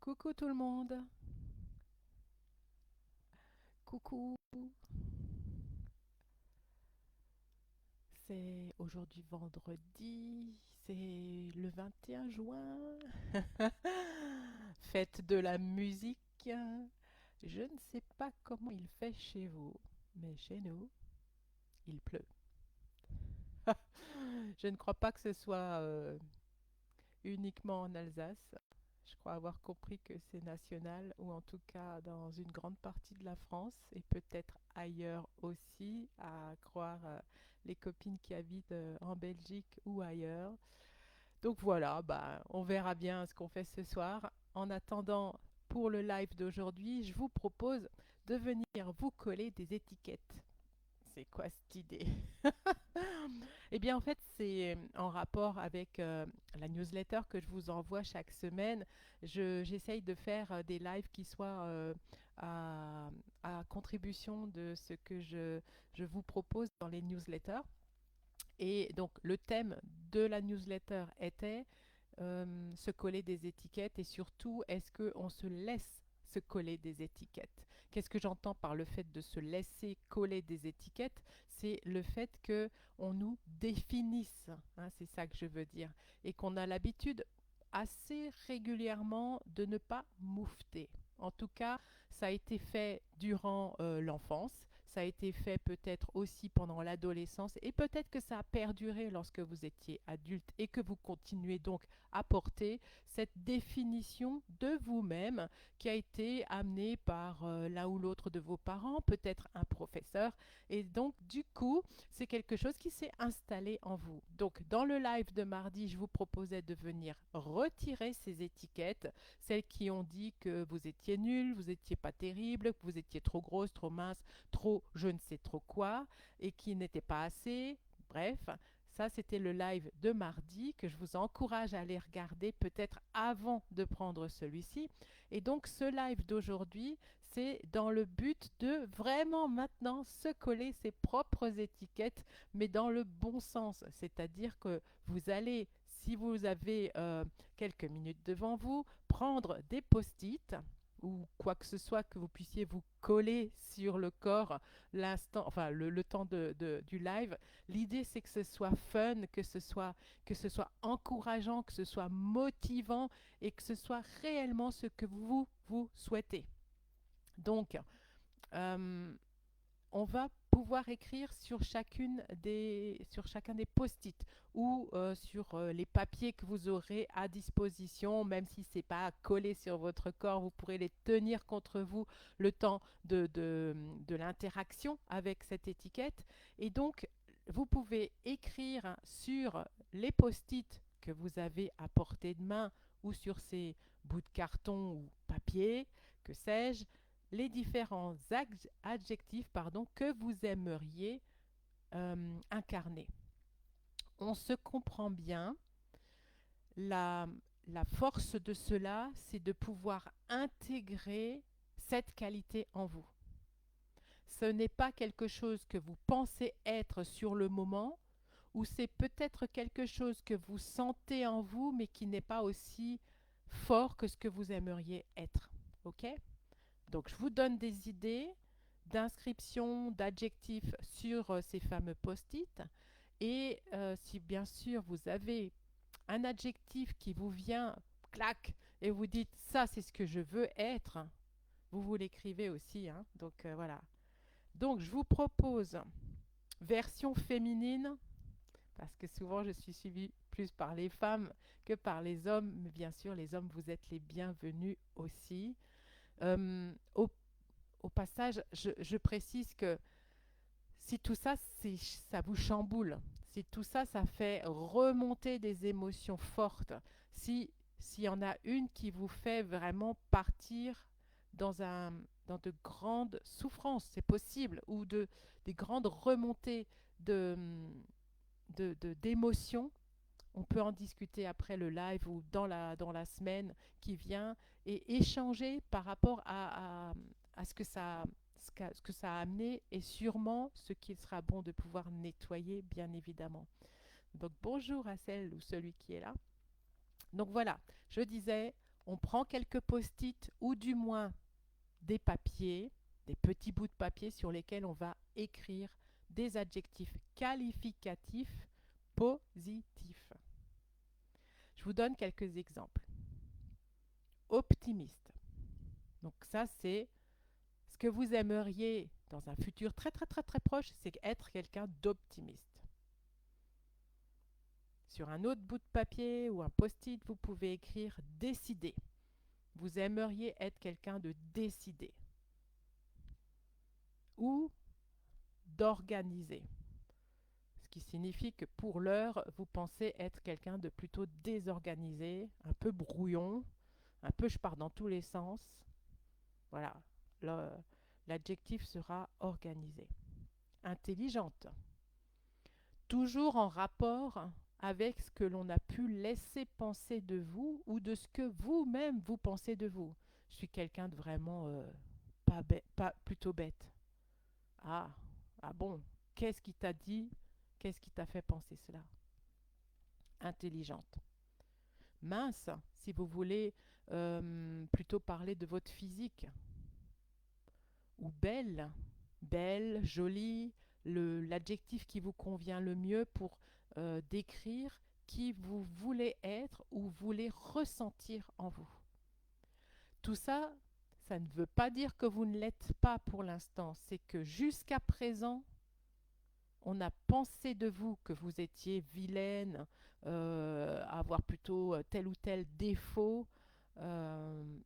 Coucou tout le monde. Coucou. C'est aujourd'hui vendredi, c'est le 21 juin. Fête de la musique. Je ne sais pas comment il fait chez vous, mais chez nous, il pleut. Je ne crois pas que ce soit uniquement en Alsace. Je crois avoir compris que c'est national, ou en tout cas dans une grande partie de la France, et peut-être ailleurs aussi, à croire les copines qui habitent en Belgique ou ailleurs. Donc voilà, bah, on verra bien ce qu'on fait ce soir. En attendant, pour le live d'aujourd'hui, je vous propose de venir vous coller des étiquettes. C'est quoi cette idée? Eh bien, en fait, c'est en rapport avec la newsletter que je vous envoie chaque semaine. J'essaye de faire des lives qui soient à, à contribution de ce que je vous propose dans les newsletters. Et donc, le thème de la newsletter était se coller des étiquettes et surtout, est-ce qu'on se laisse se coller des étiquettes? Qu'est-ce que j'entends par le fait de se laisser coller des étiquettes? C'est le fait que on nous définisse, hein, c'est ça que je veux dire, et qu'on a l'habitude assez régulièrement de ne pas moufter. En tout cas, ça a été fait durant l'enfance, ça a été fait peut-être aussi pendant l'adolescence et peut-être que ça a perduré lorsque vous étiez adulte et que vous continuez donc à porter cette définition de vous-même qui a été amenée par l'un ou l'autre de vos parents, peut-être un professeur. Et donc, du coup, c'est quelque chose qui s'est installé en vous. Donc, dans le live de mardi, je vous proposais de venir retirer ces étiquettes, celles qui ont dit que vous étiez nul, vous étiez pas terrible, que vous étiez trop grosse, trop mince, trop je ne sais trop quoi, et qui n'étaient pas assez. Bref, ça, c'était le live de mardi que je vous encourage à aller regarder peut-être avant de prendre celui-ci. Et donc, ce live d'aujourd'hui, c'est dans le but de vraiment maintenant se coller ses propres étiquettes, mais dans le bon sens. C'est-à-dire que vous allez, si vous avez quelques minutes devant vous, prendre des post-it ou quoi que ce soit que vous puissiez vous coller sur le corps l'instant, enfin le temps du live. L'idée c'est que ce soit fun, que ce soit encourageant, que ce soit motivant et que ce soit réellement ce que vous souhaitez. Donc, euh, on va pouvoir écrire sur chacun des post-it ou sur les papiers que vous aurez à disposition, même si ce n'est pas collé sur votre corps, vous pourrez les tenir contre vous le temps de l'interaction avec cette étiquette. Et donc, vous pouvez écrire sur les post-it que vous avez à portée de main ou sur ces bouts de carton ou papier, que sais-je, les différents adjectifs pardon, que vous aimeriez incarner. On se comprend bien. La, la force de cela, c'est de pouvoir intégrer cette qualité en vous. Ce n'est pas quelque chose que vous pensez être sur le moment, ou c'est peut-être quelque chose que vous sentez en vous, mais qui n'est pas aussi fort que ce que vous aimeriez être. OK? Donc, je vous donne des idées d'inscription, d'adjectifs sur ces fameux post-it. Et si bien sûr vous avez un adjectif qui vous vient, clac, et vous dites ça c'est ce que je veux être, vous l'écrivez aussi. Hein. Donc voilà. Donc je vous propose version féminine, parce que souvent je suis suivie plus par les femmes que par les hommes, mais bien sûr les hommes vous êtes les bienvenus aussi. Euh, au Au passage, je précise que si tout ça, ça vous chamboule, si tout ça, ça fait remonter des émotions fortes, si s'il y en a une qui vous fait vraiment partir dans dans de grandes souffrances, c'est possible, ou des grandes remontées de, d'émotions, on peut en discuter après le live ou dans la semaine qui vient et échanger par rapport à ce que ça a amené et sûrement ce qu'il sera bon de pouvoir nettoyer, bien évidemment. Donc bonjour à celle ou celui qui est là. Donc voilà, je disais, On prend quelques post-it ou du moins des papiers, des petits bouts de papier sur lesquels on va écrire des adjectifs qualificatifs positifs. Je vous donne quelques exemples. Optimiste. Donc ça, c'est ce que vous aimeriez dans un futur très très très très proche, c'est être quelqu'un d'optimiste. Sur un autre bout de papier ou un post-it, vous pouvez écrire décider. Vous aimeriez être quelqu'un de décidé ou d'organisé. Ce qui signifie que pour l'heure, vous pensez être quelqu'un de plutôt désorganisé, un peu brouillon, un peu je pars dans tous les sens. Voilà, l'adjectif sera organisé. Intelligente, toujours en rapport avec ce que l'on a pu laisser penser de vous ou de ce que vous-même vous pensez de vous. Je suis quelqu'un de vraiment pas, pas plutôt bête. Ah, ah bon, qu'est-ce qui t'a dit? Qu'est-ce qui t'a fait penser cela? Intelligente. Mince, si vous voulez plutôt parler de votre physique. Ou belle, belle, jolie, l'adjectif qui vous convient le mieux pour décrire qui vous voulez être ou voulez ressentir en vous. Tout ça, ça ne veut pas dire que vous ne l'êtes pas pour l'instant, c'est que jusqu'à présent, on a pensé de vous que vous étiez vilaine, avoir plutôt tel ou tel défaut,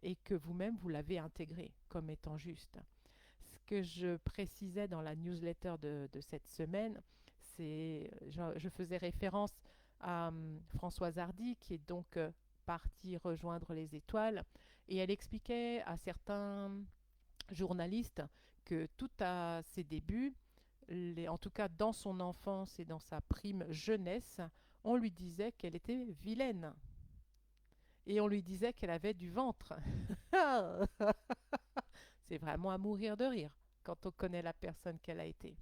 et que vous-même, vous l'avez intégré comme étant juste. Ce que je précisais dans la newsletter de cette semaine, c'est, je faisais référence à Françoise Hardy, qui est donc partie rejoindre les étoiles, et elle expliquait à certains journalistes que tout à ses débuts, en tout cas dans son enfance et dans sa prime jeunesse, on lui disait qu'elle était vilaine. Et on lui disait qu'elle avait du ventre. C'est vraiment à mourir de rire quand on connaît la personne qu'elle a été.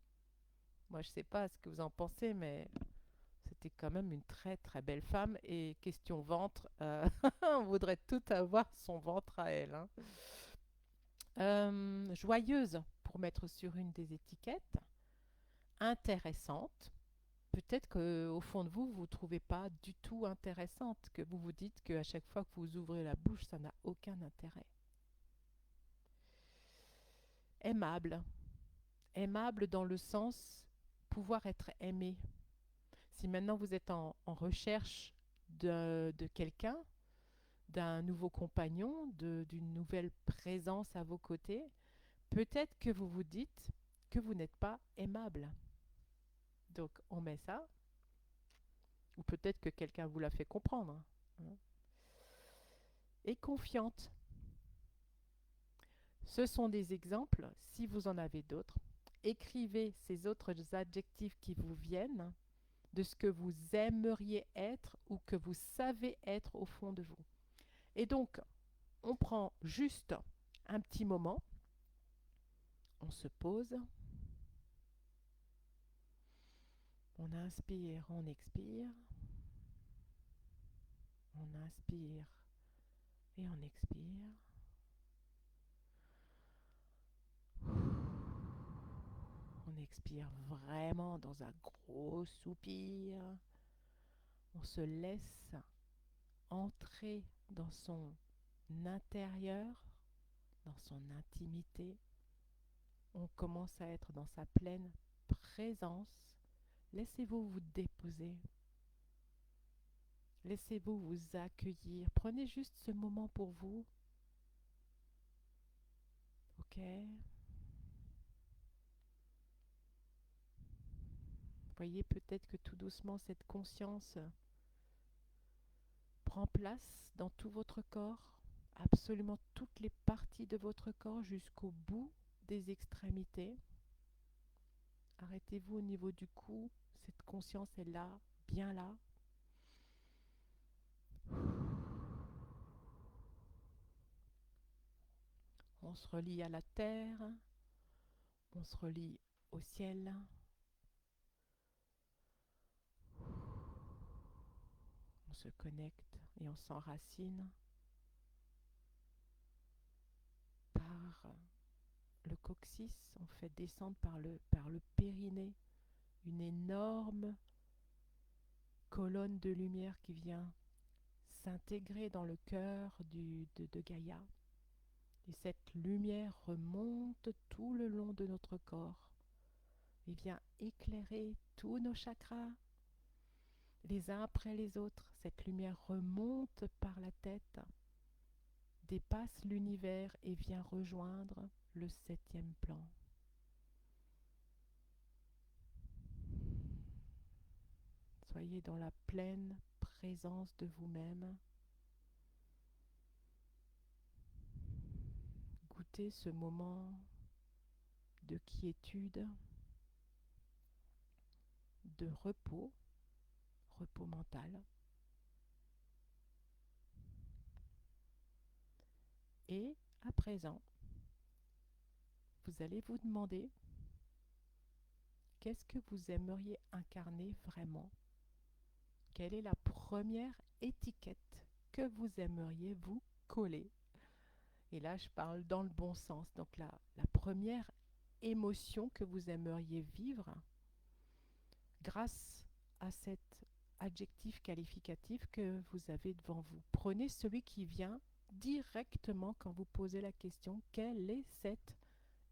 Moi, je ne sais pas ce que vous en pensez, mais c'était quand même une très très belle femme. Et question ventre, on voudrait tout avoir son ventre à elle. Hein. Joyeuse, pour mettre sur une des étiquettes. Intéressante. Peut-être qu'au fond de vous, vous ne trouvez pas du tout intéressante, que vous vous dites qu'à chaque fois que vous ouvrez la bouche, ça n'a aucun intérêt. Aimable. Aimable dans le sens pouvoir être aimé. Si maintenant vous êtes en recherche de quelqu'un, d'un nouveau compagnon, d'une nouvelle présence à vos côtés, peut-être que vous vous dites que vous n'êtes pas aimable. Donc on met ça, ou peut-être que quelqu'un vous l'a fait comprendre. Hein. Et confiante. Ce sont des exemples, si vous en avez d'autres. Écrivez ces autres adjectifs qui vous viennent de ce que vous aimeriez être ou que vous savez être au fond de vous. Et donc, on prend juste un petit moment, on se pose, on inspire, on expire, on inspire et on expire. On expire vraiment dans un gros soupir. On se laisse entrer dans son intérieur, dans son intimité. On commence à être dans sa pleine présence. Laissez-vous vous déposer. Laissez-vous vous accueillir. Prenez juste ce moment pour vous. Ok? Voyez peut-être que tout doucement cette conscience prend place dans tout votre corps, absolument toutes les parties de votre corps jusqu'au bout des extrémités. Arrêtez-vous au niveau du cou, cette conscience est là, bien là. On se relie à la terre, on se relie au ciel. On se connecte et on s'enracine par le coccyx, on fait descendre par le périnée une énorme colonne de lumière qui vient s'intégrer dans le cœur de Gaïa. Et cette lumière remonte tout le long de notre corps et vient éclairer tous nos chakras, les uns après les autres. Cette lumière remonte par la tête, dépasse l'univers et vient rejoindre le 7e plan. Soyez dans la pleine présence de vous-même. Goûtez ce moment de quiétude, de repos, repos mental. Et à présent, vous allez vous demander qu'est-ce que vous aimeriez incarner vraiment? Quelle est la première étiquette que vous aimeriez vous coller? Et là, je parle dans le bon sens. Donc la première émotion que vous aimeriez vivre grâce à cet adjectif qualificatif que vous avez devant vous. Prenez celui qui vient directement quand vous posez la question, quelle est cette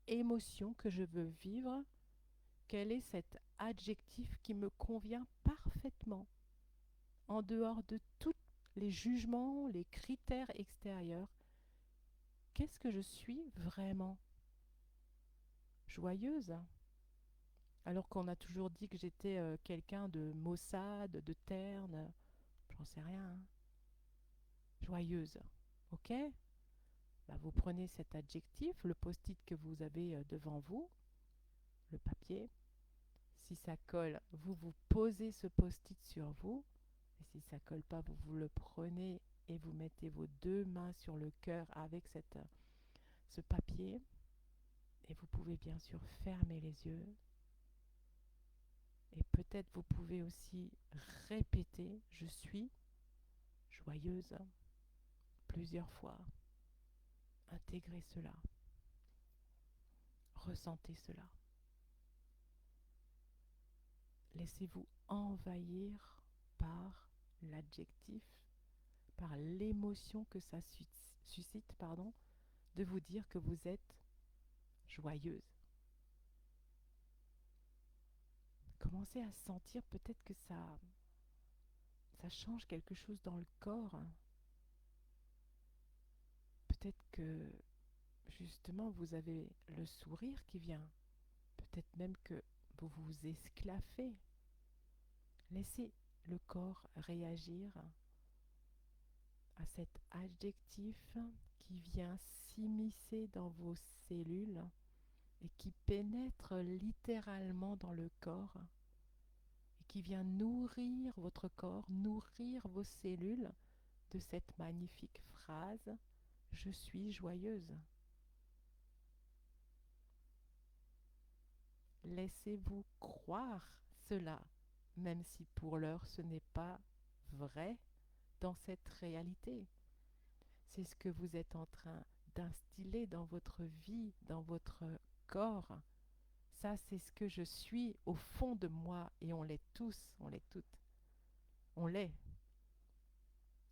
émotion que je veux vivre? Quel est cet adjectif qui me convient parfaitement, en dehors de tous les jugements, les critères extérieurs? Qu'est-ce que je suis vraiment? Joyeuse? Alors qu'on a toujours dit que j'étais quelqu'un de maussade, de terne, j'en sais rien, hein. Joyeuse, ok? Bah, vous prenez cet adjectif, le post-it que vous avez devant vous, le papier. Si ça colle, vous posez ce post-it sur vous. Et si ça colle pas, vous le prenez et vous mettez vos 2 mains sur le cœur avec ce papier. Et vous pouvez bien sûr fermer les yeux. Et peut-être vous pouvez aussi répéter « Je suis joyeuse » plusieurs fois. Intégrez cela. Ressentez cela. Laissez-vous envahir par l'adjectif, par l'émotion que ça suscite, de vous dire que vous êtes joyeuse. Commencez à sentir peut-être que ça change quelque chose dans le corps. Peut-être que justement vous avez le sourire qui vient. Peut-être même que vous vous esclaffez. Laissez le corps réagir à cet adjectif qui vient s'immiscer dans vos cellules et qui pénètre littéralement dans le corps et qui vient nourrir votre corps, nourrir vos cellules de cette magnifique phrase « Je suis joyeuse ». Laissez-vous croire cela, même si pour l'heure ce n'est pas vrai dans cette réalité. C'est ce que vous êtes en train d'instiller dans votre vie, dans votre corps. Ça, c'est ce que je suis au fond de moi et on l'est tous, on l'est toutes. On l'est.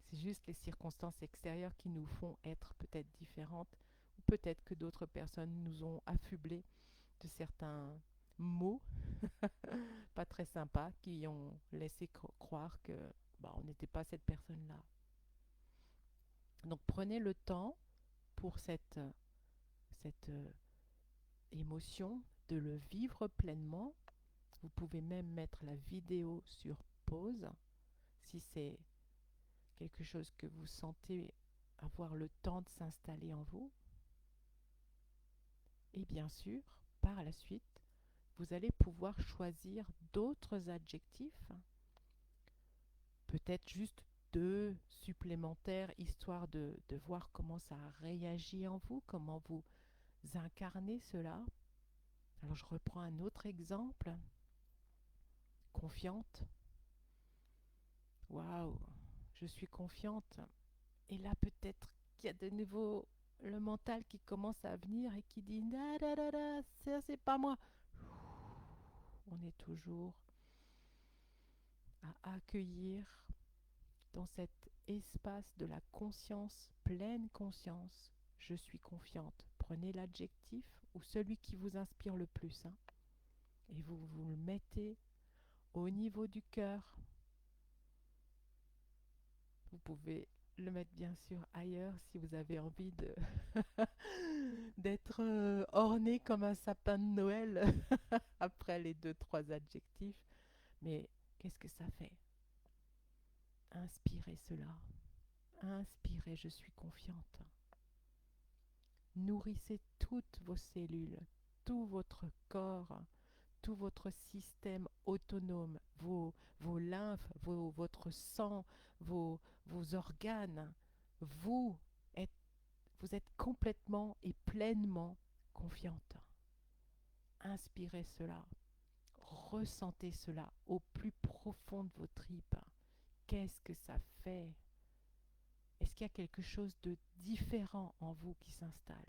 C'est juste les circonstances extérieures qui nous font être peut-être différentes ou peut-être que d'autres personnes nous ont affublés de certains mots pas très sympas qui ont laissé croire que on n'était pas cette personne-là. Donc prenez le temps pour cette émotion de le vivre pleinement. Vous pouvez même mettre la vidéo sur pause si c'est quelque chose que vous sentez avoir le temps de s'installer en vous. Et bien sûr, par la suite, vous allez pouvoir choisir d'autres adjectifs, peut-être juste 2 supplémentaires, histoire de voir comment ça réagit en vous, comment vous incarnez cela. Alors je reprends un autre exemple. Confiante. Waouh, je suis confiante. Et là peut-être qu'il y a de nouveau le mental qui commence à venir et qui dit da, da, da, da, ça c'est pas moi. On est toujours à accueillir dans cet espace de la conscience, pleine conscience. Je suis confiante. Prenez l'adjectif ou celui qui vous inspire le plus, hein, et vous le mettez au niveau du cœur. Vous pouvez le mettre bien sûr ailleurs si vous avez envie de d'être orné comme un sapin de Noël après les deux, trois adjectifs. Mais qu'est-ce que ça fait? Inspirez cela. Inspirez, je suis confiante. Nourrissez toutes vos cellules, tout votre corps, tout votre système autonome, vos lymphes, votre sang, vos organes. Vous êtes, vous êtes complètement et pleinement confiante. Inspirez cela, ressentez cela au plus profond de vos tripes. Qu'est-ce que ça fait? Est-ce qu'il y a quelque chose de différent en vous qui s'installe?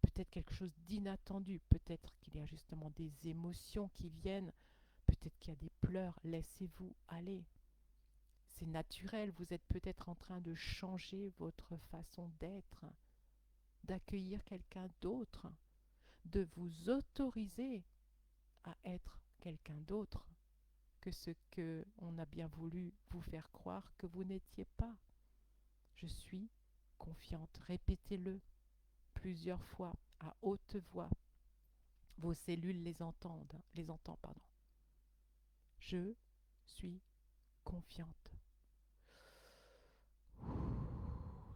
Peut-être quelque chose d'inattendu, peut-être qu'il y a justement des émotions qui viennent, peut-être qu'il y a des pleurs, laissez-vous aller. C'est naturel, vous êtes peut-être en train de changer votre façon d'être, d'accueillir quelqu'un d'autre, de vous autoriser à être quelqu'un d'autre que ce que on a bien voulu vous faire croire que vous n'étiez pas. Je suis confiante, répétez-le plusieurs fois à haute voix. Vos cellules les entendent, pardon. Je suis confiante.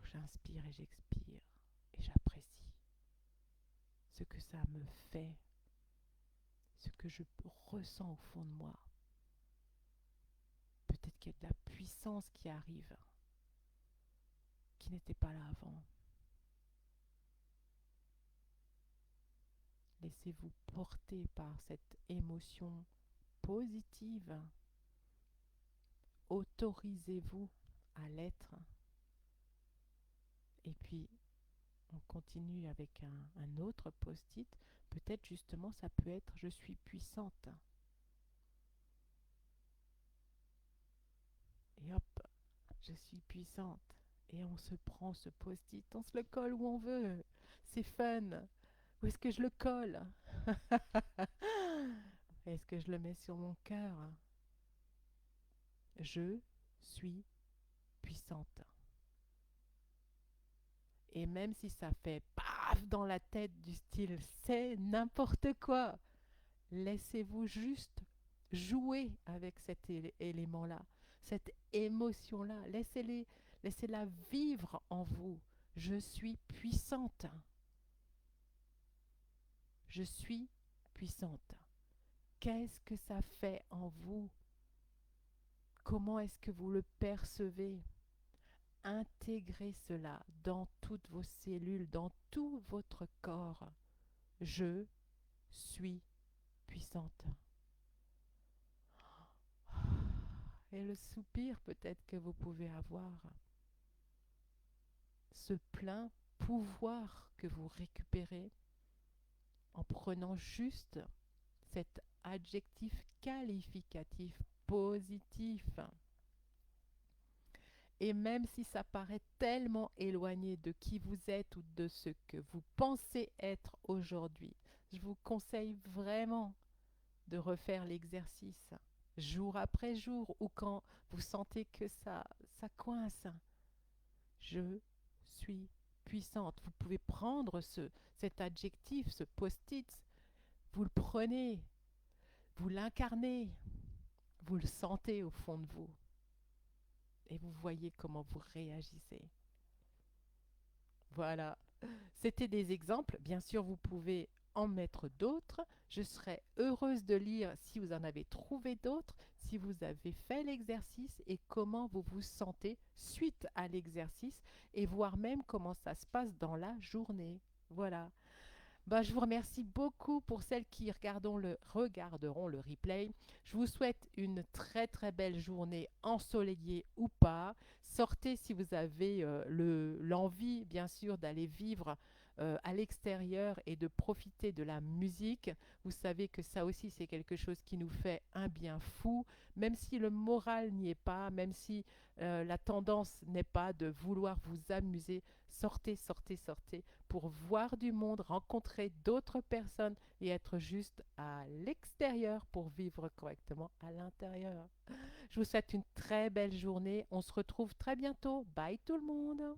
J'inspire et j'expire et j'apprécie ce que ça me fait, ce que je ressens au fond de moi. Peut-être qu'il y a de la puissance qui arrive, qui n'était pas là avant. Laissez-vous porter par cette émotion positive. Autorisez-vous à l'être. Et puis, on continue avec un autre post-it. Peut-être justement, ça peut être je suis puissante. Et hop, je suis puissante. Et on se prend ce post-it, on se le colle où on veut. C'est fun. Où est-ce que je le colle? Est-ce que je le mets sur mon cœur? Je suis puissante. Et même si ça fait paf dans la tête du style c'est n'importe quoi, laissez-vous juste jouer avec cet élément-là, cette émotion-là. Laissez-la vivre en vous. Je suis puissante. Je suis puissante. Qu'est-ce que ça fait en vous? Comment est-ce que vous le percevez? Intégrez cela dans toutes vos cellules, dans tout votre corps. Je suis puissante. Et le soupir peut-être que vous pouvez avoir, ce plein pouvoir que vous récupérez en prenant juste cet adjectif qualificatif positif. Et même si ça paraît tellement éloigné de qui vous êtes ou de ce que vous pensez être aujourd'hui, je vous conseille vraiment de refaire l'exercice jour après jour ou quand vous sentez que ça coince. Je suis puissante. Vous pouvez prendre cet adjectif, ce post-it, vous le prenez, vous l'incarnez, vous le sentez au fond de vous et vous voyez comment vous réagissez. Voilà, c'était des exemples. Bien sûr, vous pouvez en mettre d'autres. Je serais heureuse de lire si vous en avez trouvé d'autres, si vous avez fait l'exercice et comment vous vous sentez suite à l'exercice et voir même comment ça se passe dans la journée. Voilà. Bah, je vous remercie beaucoup pour celles qui regarderont le replay. Je vous souhaite une très très belle journée ensoleillée ou pas. Sortez si vous avez l'envie, bien sûr, d'aller vivre à l'extérieur et de profiter de la musique. Vous savez que ça aussi, c'est quelque chose qui nous fait un bien fou, même si le moral n'y est pas, même si la tendance n'est pas de vouloir vous amuser. Sortez, sortez, sortez pour voir du monde, rencontrer d'autres personnes et être juste à l'extérieur pour vivre correctement à l'intérieur. Je vous souhaite une très belle journée. On se retrouve très bientôt. Bye tout le monde.